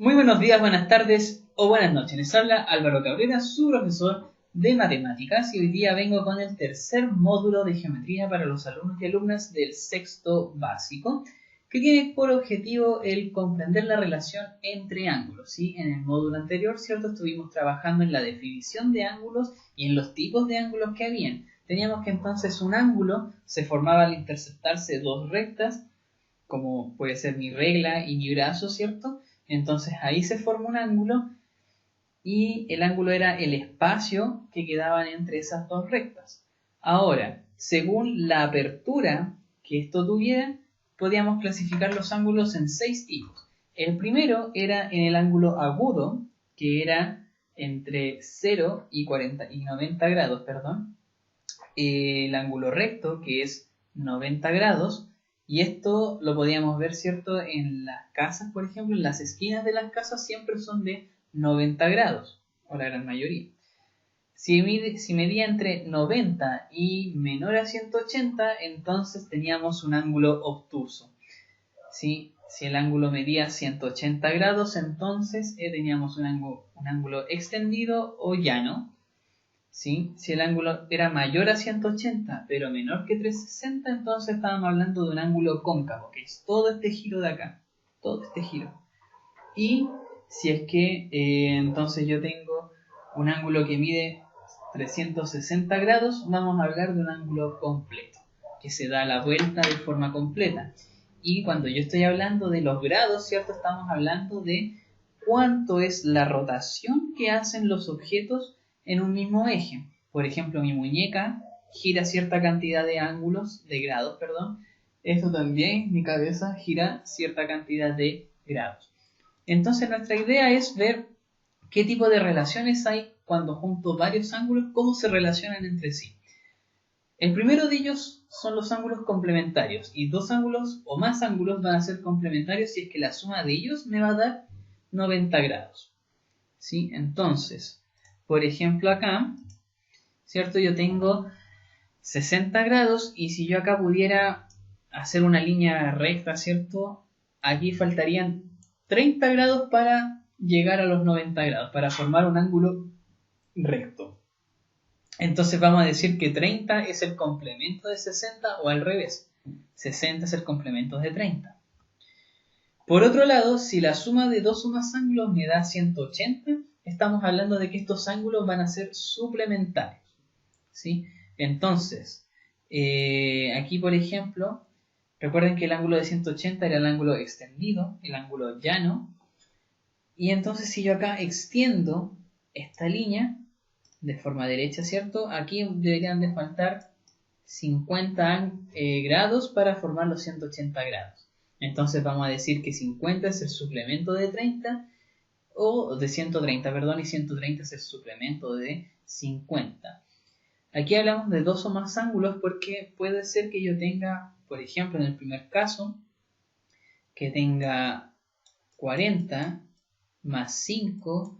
Muy buenos días, buenas tardes o buenas noches. Les habla Álvaro Cabrera, su profesor de matemáticas, y hoy día vengo con el tercer módulo de geometría para los alumnos y alumnas del sexto básico, que tiene por objetivo el comprender la relación entre ángulos. ¿Sí? En el módulo anterior, ¿cierto?, estuvimos trabajando en la definición de ángulos y en los tipos de ángulos que habían. Teníamos que entonces un ángulo se formaba al interceptarse dos rectas, como puede ser mi regla y mi brazo, ¿cierto? Entonces ahí se forma un ángulo y el ángulo era el espacio que quedaban entre esas dos rectas. Ahora, según la apertura que esto tuviera, podíamos clasificar los ángulos en 6 tipos. El primero era en el ángulo agudo, que era entre 0 y 90 grados, perdón. El ángulo recto, que es 90 grados, y esto lo podíamos ver, ¿cierto?, en las casas, por ejemplo, en las esquinas de las casas siempre son de 90 grados, o la gran mayoría. Si medía entre 90 y menor a 180, entonces teníamos un ángulo obtuso. ¿Sí? Si el ángulo medía 180 grados, entonces teníamos un ángulo extendido o llano. ¿Sí? Si el ángulo era mayor a 180 pero menor que 360, entonces estábamos hablando de un ángulo cóncavo, que es todo este giro de acá, todo este giro. Y si es que entonces yo tengo un ángulo que mide 360 grados, vamos a hablar de un ángulo completo, que se da la vuelta de forma completa. Y cuando yo estoy hablando de los grados, ¿cierto?, estamos hablando de cuánto es la rotación que hacen los objetos en un mismo eje. Por ejemplo, mi muñeca gira cierta cantidad de grados, perdón. Esto también, mi cabeza gira cierta cantidad de grados. Entonces nuestra idea es ver qué tipo de relaciones hay cuando junto varios ángulos, cómo se relacionan entre sí. El primero de ellos son los ángulos complementarios, y dos ángulos o más ángulos van a ser complementarios si es que la suma de ellos me va a dar 90 grados. ¿Sí? Entonces, por ejemplo acá, ¿cierto?, yo tengo 60 grados, y si yo acá pudiera hacer una línea recta, ¿cierto?, aquí faltarían 30 grados para llegar a los 90 grados, para formar un ángulo recto. Entonces vamos a decir que 30 es el complemento de 60, o al revés, 60 es el complemento de 30. Por otro lado, si la suma de dos o más ángulos me da 180, estamos hablando de que estos ángulos van a ser suplementarios. ¿Sí? Entonces, aquí por ejemplo, recuerden que el ángulo de 180 era el ángulo extendido, el ángulo llano. Y entonces si yo acá extiendo esta línea de forma derecha, ¿cierto?, aquí deberían de faltar 50 grados para formar los 180 grados. Entonces vamos a decir que 50 es el suplemento de 30, o de 130, perdón, y 130 es el suplemento de 50. Aquí hablamos de dos o más ángulos porque puede ser que yo tenga, por ejemplo, en el primer caso, que tenga 40 más 5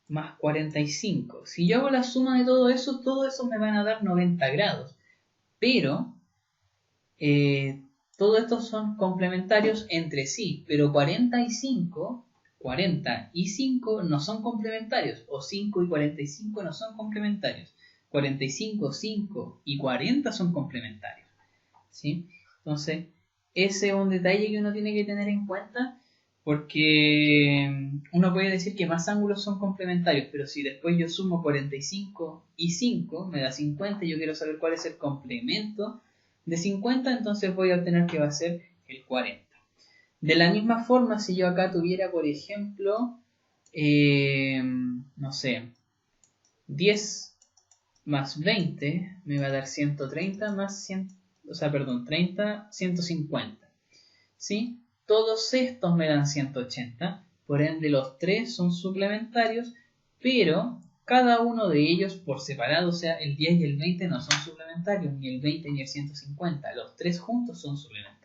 más 45. Si yo hago la suma de todo eso me van a dar 90 grados. Pero todos estos son complementarios entre sí, pero 40 y 5 no son complementarios, o 5 y 45 no son complementarios. 45, 5 y 40 son complementarios. ¿Sí? Entonces, ese es un detalle que uno tiene que tener en cuenta, porque uno puede decir que más ángulos son complementarios, pero si después yo sumo 45 y 5, me da 50, y yo quiero saber cuál es el complemento de 50, entonces voy a obtener que va a ser el 40. De la misma forma, si yo acá tuviera, por ejemplo, no sé, 10 más 20 me va a dar 130 más 30, 150. ¿Sí? Todos estos me dan 180, por ende los tres son suplementarios, pero cada uno de ellos por separado, o sea, el 10 y el 20 no son suplementarios, ni el 20 ni el 150, los tres juntos son suplementarios.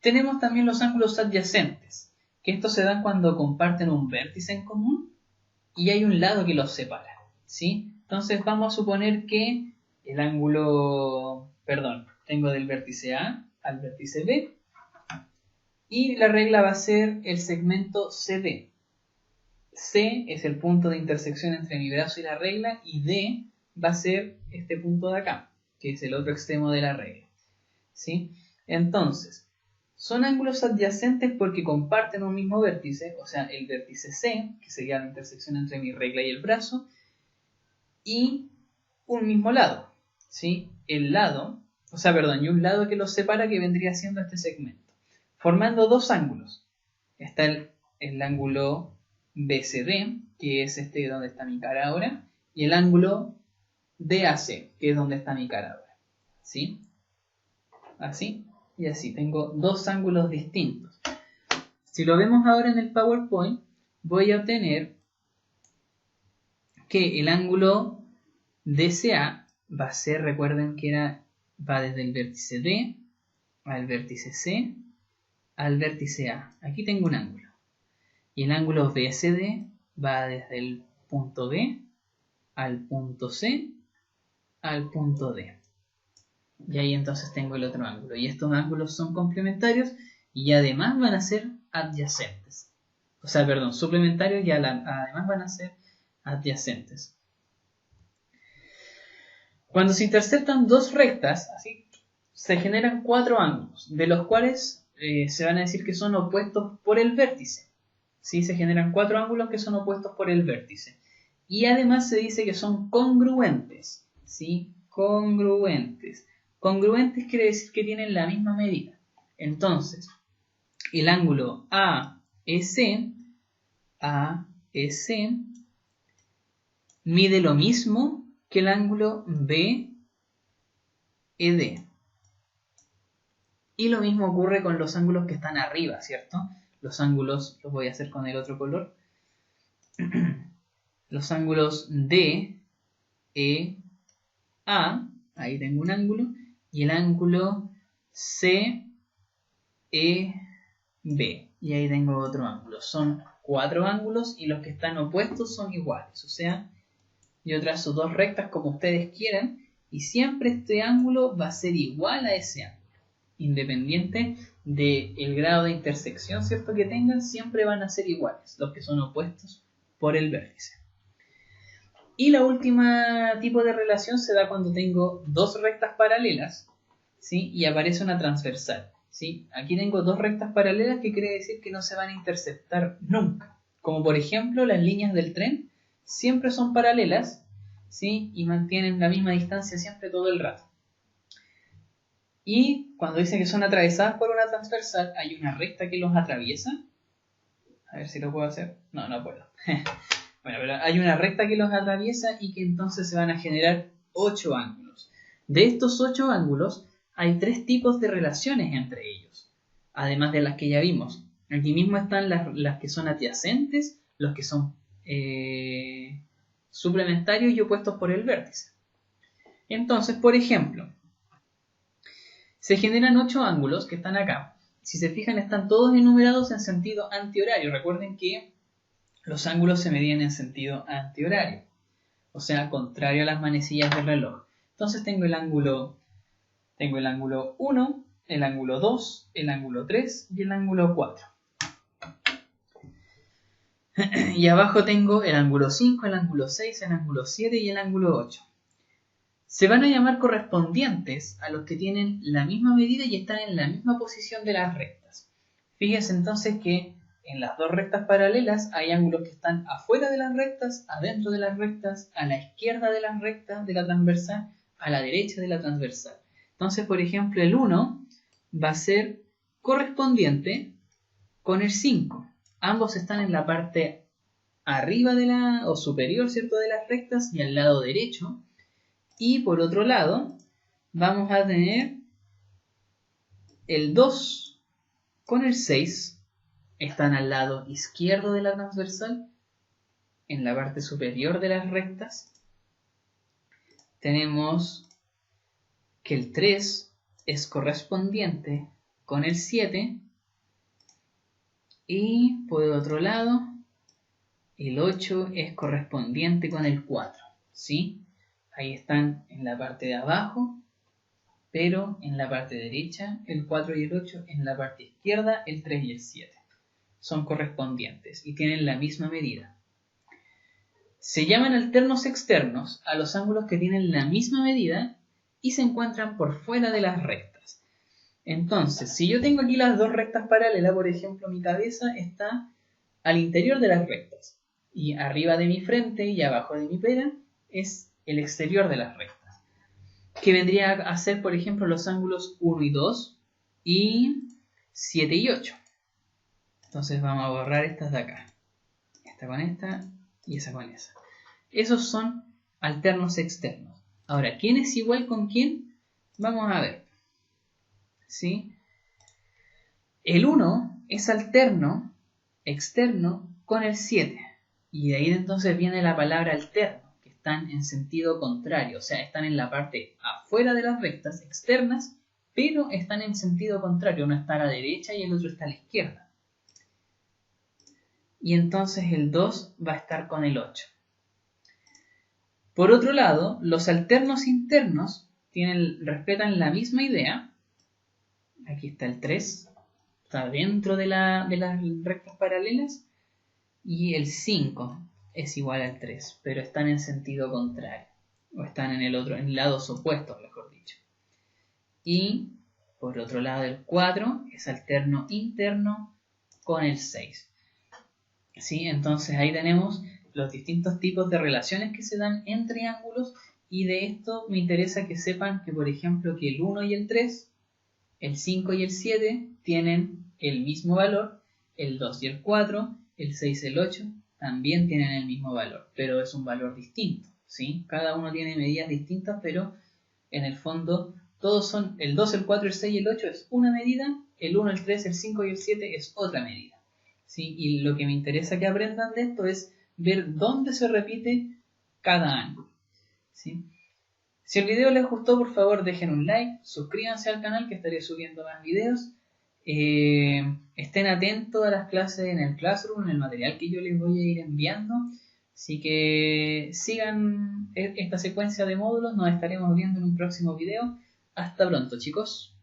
Tenemos también los ángulos adyacentes, que estos se dan cuando comparten un vértice en común y hay un lado que los separa. ¿Sí? Entonces vamos a suponer que el ángulo, tengo del vértice A al vértice B, Y la regla va a ser el segmento CD. C es el punto de intersección entre mi brazo y la regla, y D va a ser este punto de acá, que es el otro extremo de la regla, ¿sí? Entonces, son ángulos adyacentes porque comparten un mismo vértice, o sea, el vértice C, que sería la intersección entre mi regla y el brazo, y un mismo lado, ¿sí? Y un lado que los separa, que vendría siendo este segmento, formando dos ángulos. Está el ángulo BCD, que es este donde está mi cara ahora, y el ángulo DAC, que es donde está mi cara ahora, ¿sí? Así y así, tengo dos ángulos distintos. Si lo vemos ahora en el PowerPoint, voy a obtener que el ángulo DCA va a ser, recuerden que va desde el vértice D al vértice C al vértice A. Aquí tengo un ángulo. Y el ángulo BCD va desde el punto B al punto C al punto D. Y ahí entonces tengo el otro ángulo. Y estos ángulos son complementarios y además van a ser adyacentes. O sea, perdón, suplementarios y además van a ser adyacentes. Cuando se interceptan dos rectas, así, se generan cuatro ángulos, de los cuales se van a decir que son opuestos por el vértice. ¿Sí? Se generan cuatro ángulos que son opuestos por el vértice. Y además se dice que son congruentes. ¿Sí? Congruentes. Congruentes quiere decir que tienen la misma medida. Entonces, el ángulo AEC mide lo mismo que el ángulo BED. Y lo mismo ocurre con los ángulos que están arriba, ¿cierto? Los ángulos, los voy a hacer con el otro color. Los ángulos DEA, ahí tengo un ángulo, y el ángulo CEB, y ahí tengo otro ángulo. Son cuatro ángulos y los que están opuestos son iguales. O sea, yo trazo dos rectas como ustedes quieran y siempre este ángulo va a ser igual a ese ángulo. Independiente del grado de intersección, ¿cierto?, que tengan, siempre van a ser iguales, los que son opuestos por el vértice. Y la última tipo de relación se da cuando tengo dos rectas paralelas, ¿sí?, y aparece una transversal, ¿sí? Aquí tengo dos rectas paralelas, que quiere decir que no se van a interceptar nunca. Como por ejemplo las líneas del tren siempre son paralelas, ¿sí?, y mantienen la misma distancia siempre todo el rato. Y cuando dice que son atravesadas por una transversal, hay una recta que los atraviesa. A ver si lo puedo hacer. No, no puedo. Bueno, pero hay una recta que los atraviesa y que entonces se van a generar 8 ángulos. De estos 8 ángulos, hay 3 tipos de relaciones entre ellos, además de las que ya vimos. Aquí mismo están las que son adyacentes, los que son suplementarios y opuestos por el vértice. Entonces, por ejemplo, se generan 8 ángulos que están acá. Si se fijan, están todos enumerados en sentido antihorario. Recuerden que los ángulos se medían en sentido antihorario, o sea, contrario a las manecillas del reloj. Entonces tengo el ángulo 1, el ángulo 2, el ángulo 3 y el ángulo 4. Y abajo tengo el ángulo 5, el ángulo 6, el ángulo 7 y el ángulo 8. Se van a llamar correspondientes a los que tienen la misma medida y están en la misma posición de las rectas. Fíjense entonces que en las dos rectas paralelas hay ángulos que están afuera de las rectas, adentro de las rectas, a la izquierda de las rectas de la transversal, a la derecha de la transversal. Entonces, por ejemplo, el 1 va a ser correspondiente con el 5. Ambos están en la parte arriba o superior, ¿cierto?, de las rectas y al lado derecho. Y por otro lado, vamos a tener el 2 con el 6. Están al lado izquierdo de la transversal, en la parte superior de las rectas. Tenemos que el 3 es correspondiente con el 7. Y por otro lado, el 8 es correspondiente con el 4. ¿Sí? Ahí están en la parte de abajo pero en la parte derecha el 4 y el 8, en la parte izquierda el 3 y el 7. Son correspondientes y tienen la misma medida. Se llaman alternos externos a los ángulos que tienen la misma medida y se encuentran por fuera de las rectas. Entonces, si yo tengo aquí las dos rectas paralelas, por ejemplo, mi cabeza está al interior de las rectas y arriba de mi frente y abajo de mi pera es el exterior de las rectas, que vendría a ser, por ejemplo, los ángulos 1 y 2 y 7 y 8. Entonces vamos a borrar estas de acá, esta con esta y esa con esa. Esos son alternos externos. Ahora, ¿quién es igual con quién? Vamos a ver. ¿Sí? El 1 es alterno externo con el 7. Y de ahí entonces viene la palabra alterno, que están en sentido contrario. O sea, están en la parte afuera de las rectas externas, pero están en sentido contrario. Uno está a la derecha y el otro está a la izquierda. Y entonces el 2 va a estar con el 8. Por otro lado, los alternos internos respetan la misma idea. Aquí está el 3, está dentro de las rectas paralelas. Y el 5 es igual al 3, pero están en sentido contrario. O están en lados opuestos, mejor dicho. Y por otro lado, el 4 es alterno interno con el 6. ¿Sí? Entonces ahí tenemos los distintos tipos de relaciones que se dan en triángulos, y de esto me interesa que sepan que, por ejemplo, que el 1 y el 3, el 5 y el 7 tienen el mismo valor, el 2 y el 4, el 6 y el 8 también tienen el mismo valor, pero es un valor distinto, ¿sí? Cada uno tiene medidas distintas, pero en el fondo todos son el 2, el 4, el 6 y el 8 es una medida, el 1, el 3, el 5 y el 7 es otra medida, ¿sí? Y lo que me interesa que aprendan de esto es ver dónde se repite cada ángulo, ¿sí? Si el video les gustó, por favor dejen un like, suscríbanse al canal que estaré subiendo más videos. Estén atentos a las clases en el Classroom, en el material que yo les voy a ir enviando. Así que sigan esta secuencia de módulos, nos estaremos viendo en un próximo video. Hasta pronto, chicos.